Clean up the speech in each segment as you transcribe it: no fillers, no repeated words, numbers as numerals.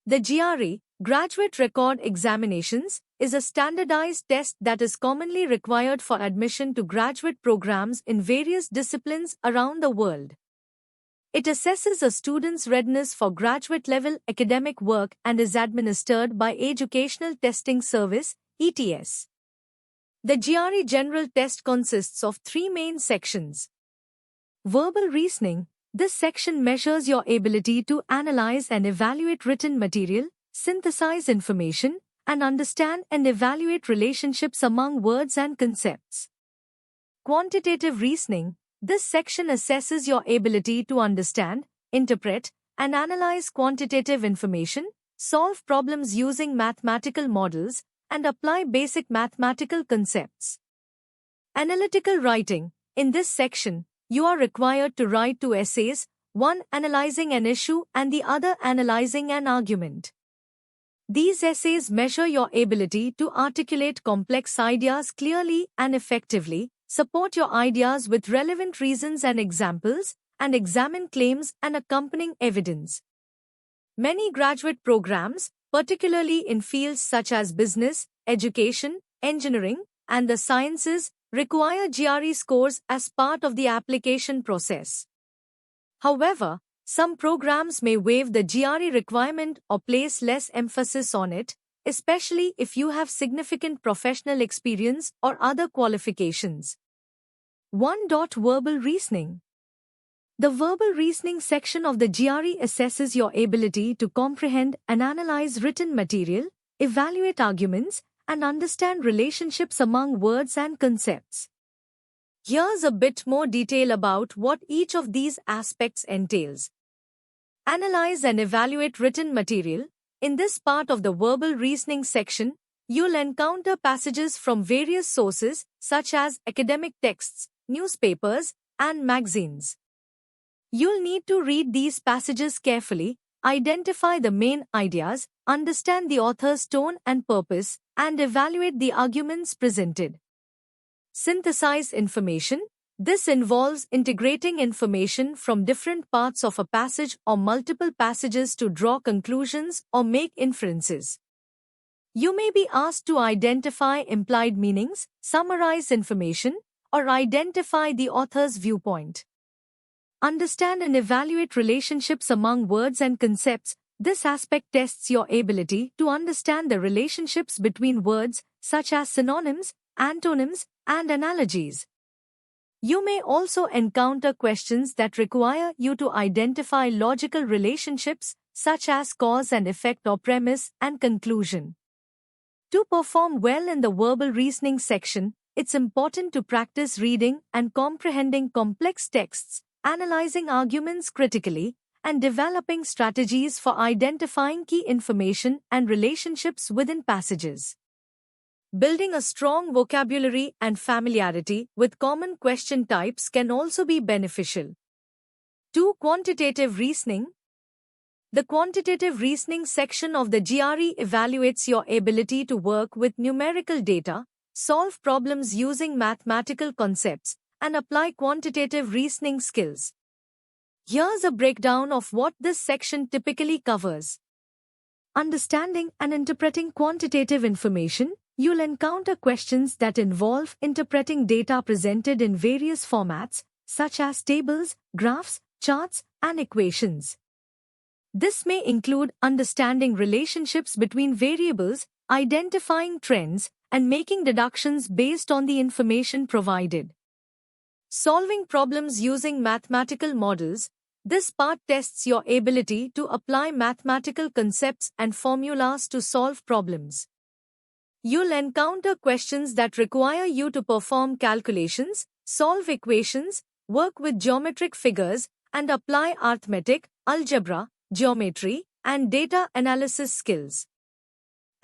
The GRE, Graduate Record Examinations, is a standardized test that is commonly required for admission to graduate programs in various disciplines around the world. It assesses a student's readiness for graduate-level academic work and is administered by Educational Testing Service, ETS. The GRE General Test consists of three main sections. Verbal reasoning. This section measures your ability to analyze and evaluate written material, synthesize information, and understand and evaluate relationships among words and concepts. Quantitative reasoning. This section assesses your ability to understand, interpret, and analyze quantitative information, solve problems using mathematical models, and apply basic mathematical concepts. Analytical writing. In this section, you are required to write two essays, one analyzing an issue and the other analyzing an argument. These essays measure your ability to articulate complex ideas clearly and effectively, support your ideas with relevant reasons and examples, and examine claims and accompanying evidence. Many graduate programs, particularly in fields such as business, education, engineering, and the sciences, require GRE scores as part of the application process. However, some programs may waive the GRE requirement or place less emphasis on it, especially if you have significant professional experience or other qualifications. 1. Verbal reasoning. The verbal reasoning section of the GRE assesses your ability to comprehend and analyze written material, evaluate arguments, and understand relationships among words and concepts. Here's a bit more detail about what each of these aspects entails. Analyze and evaluate written material. In this part of the verbal reasoning section, you'll encounter passages from various sources such as academic texts, newspapers, and magazines. You'll need to read these passages carefully, identify the main ideas, understand the author's tone and purpose, and evaluate the arguments presented. Synthesize information. This involves integrating information from different parts of a passage or multiple passages to draw conclusions or make inferences. You may be asked to identify implied meanings, summarize information, or identify the author's viewpoint. Understand and evaluate relationships among words and concepts. This aspect tests your ability to understand the relationships between words, such as synonyms, antonyms, and analogies. You may also encounter questions that require you to identify logical relationships, such as cause and effect or premise and conclusion. To perform well in the verbal reasoning section, it's important to practice reading and comprehending complex texts, analyzing arguments critically, and developing strategies for identifying key information and relationships within passages. Building a strong vocabulary and familiarity with common question types can also be beneficial. 2. Quantitative reasoning. The quantitative reasoning section of the GRE evaluates your ability to work with numerical data, solve problems using mathematical concepts, and apply quantitative reasoning skills. Here's a breakdown of what this section typically covers. Understanding and interpreting quantitative information. You'll encounter questions that involve interpreting data presented in various formats, such as tables, graphs, charts, and equations. This may include understanding relationships between variables, identifying trends, and making deductions based on the information provided. Solving problems using mathematical models. This part tests your ability to apply mathematical concepts and formulas to solve problems. You'll encounter questions that require you to perform calculations, solve equations, work with geometric figures, and apply arithmetic, algebra, geometry, and data analysis skills.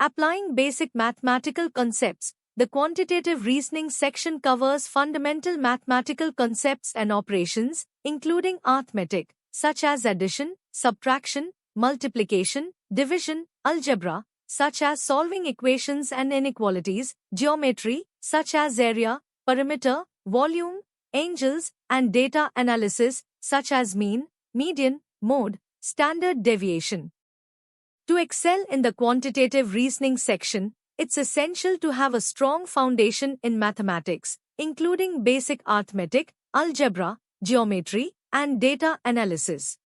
Applying basic mathematical concepts. The quantitative reasoning section covers fundamental mathematical concepts and operations, including arithmetic, such as addition, subtraction, multiplication, division, algebra, such as solving equations and inequalities, geometry, such as area, perimeter, volume, angles, and data analysis, such as mean, median, mode, standard deviation. To excel in the quantitative reasoning section, it's essential to have a strong foundation in mathematics, including basic arithmetic, algebra, geometry, and data analysis.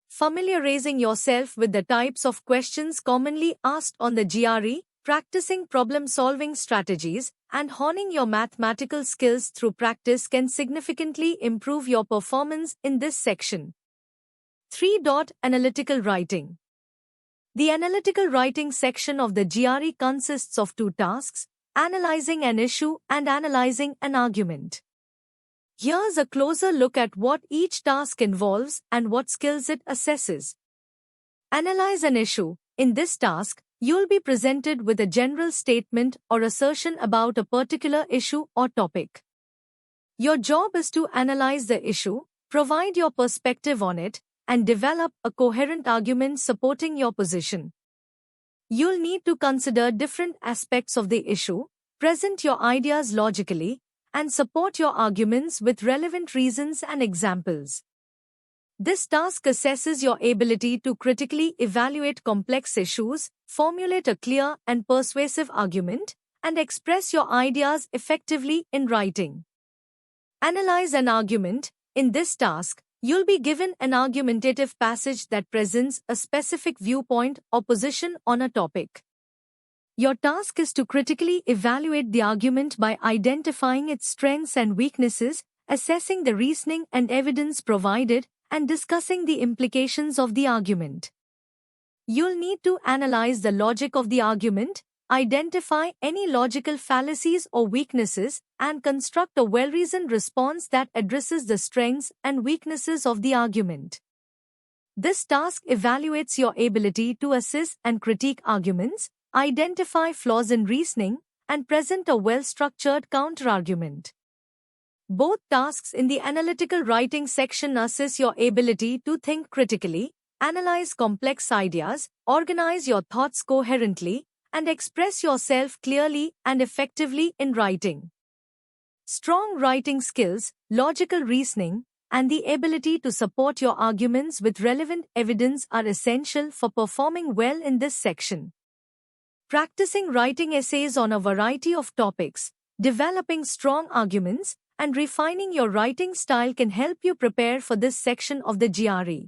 Familiarizing yourself with the types of questions commonly asked on the GRE, practicing problem-solving strategies, and honing your mathematical skills through practice can significantly improve your performance in this section. 3. Analytical writing. The analytical writing section of the GRE consists of 2 tasks, analyzing an issue and analyzing an argument. Here's a closer look at what each task involves and what skills it assesses. Analyze an issue. In this task, you'll be presented with a general statement or assertion about a particular issue or topic. Your job is to analyze the issue, provide your perspective on it, and develop a coherent argument supporting your position. You'll need to consider different aspects of the issue, present your ideas logically, and support your arguments with relevant reasons and examples. This task assesses your ability to critically evaluate complex issues, formulate a clear and persuasive argument, and express your ideas effectively in writing. Analyze an argument. In this task, you'll be given an argumentative passage that presents a specific viewpoint or position on a topic. Your task is to critically evaluate the argument by identifying its strengths and weaknesses, assessing the reasoning and evidence provided, and discussing the implications of the argument. You'll need to analyze the logic of the argument, identify any logical fallacies or weaknesses, and construct a well-reasoned response that addresses the strengths and weaknesses of the argument. This task evaluates your ability to assess and critique arguments, identify flaws in reasoning, and present a well-structured counterargument. Both tasks in the analytical writing section assess your ability to think critically, analyze complex ideas, organize your thoughts coherently, and express yourself clearly and effectively in writing. Strong writing skills, logical reasoning, and the ability to support your arguments with relevant evidence are essential for performing well in this section. Practicing writing essays on a variety of topics, developing strong arguments, and refining your writing style can help you prepare for this section of the GRE.